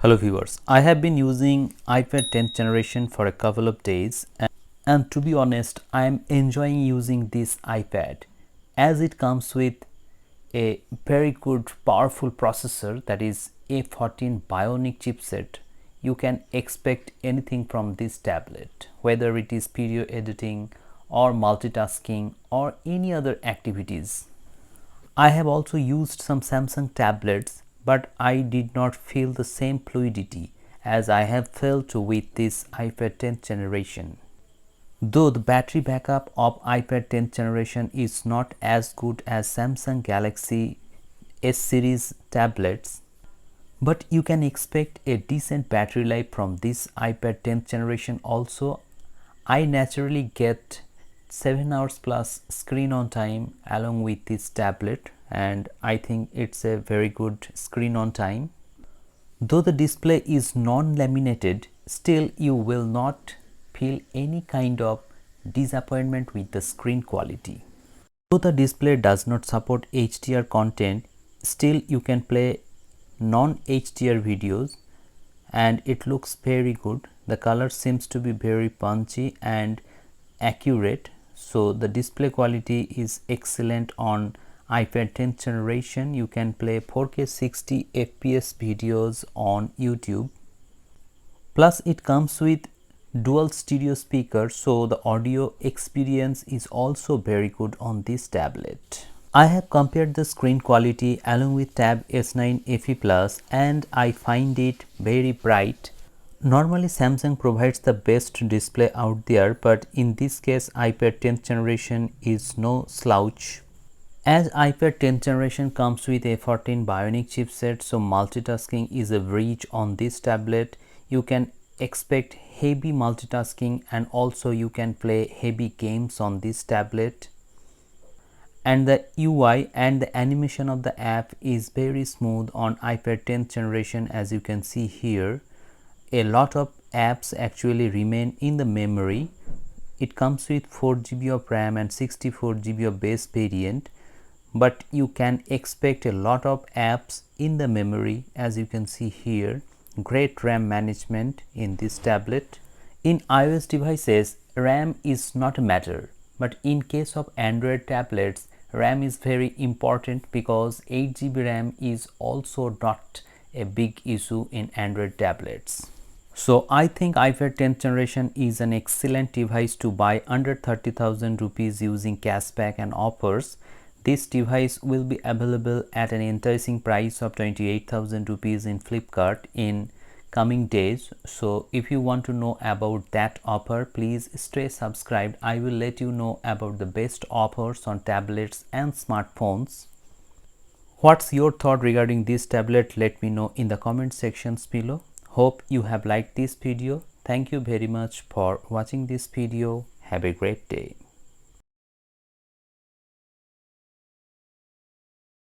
Hello viewers, I have been using iPad 10th generation for a couple of days and to be honest, I am enjoying using this iPad as it comes with a very good powerful processor, that is A14 Bionic chipset. You can expect anything from this tablet, whether it is video editing or multitasking or any other activities. I have also used some Samsung tablets, but I did not feel the same fluidity as I have felt with this iPad 10th generation. Though the battery backup of iPad 10th generation is not as good as Samsung Galaxy S series tablets, but you can expect a decent battery life from this iPad 10th generation also. I naturally get 7 hours plus screen on time along with this tablet, and I think it's a very good screen on time. Though the display is non-laminated, still you will not feel any kind of disappointment with the screen quality. Though the display does not support HDR content, still you can play non-HDR videos and it looks very good. The color seems to be very punchy and accurate, so the display quality is excellent on iPad 10th generation. You can play 4K 60 FPS videos on YouTube. Plus it comes with dual stereo speakers, so the audio experience is also very good on this tablet. I have compared the screen quality along with Tab S9 FE Plus and I find it very bright. Normally Samsung provides the best display out there, but in this case iPad 10th generation is no slouch. As iPad 10th generation comes with A14 Bionic chipset, so multitasking is a breach on this tablet. You can expect heavy multitasking and also you can play heavy games on this tablet. And the UI and the animation of the app is very smooth on iPad 10th generation. As you can see here, a lot of apps actually remain in the memory. It comes with 4 GB of RAM and 64 GB of base variant, but you can expect a lot of apps in the memory. As you can see here, great RAM management in this tablet. In iOS devices, RAM is not a matter, but in case of Android tablets, RAM is very important because 8 GB RAM is also not a big issue in Android tablets. So I think iPad 10th generation is an excellent device to buy under 30,000 rupees using cashback and offers. This device will be available at an enticing price of 28,000 rupees in Flipkart in coming days. So if you want to know about that offer, please stay subscribed. I will let you know about the best offers on tablets and smartphones. What's your thought regarding this tablet? Let me know in the comment sections below. Hope you have liked this video. Thank you very much for watching this video. Have a great day.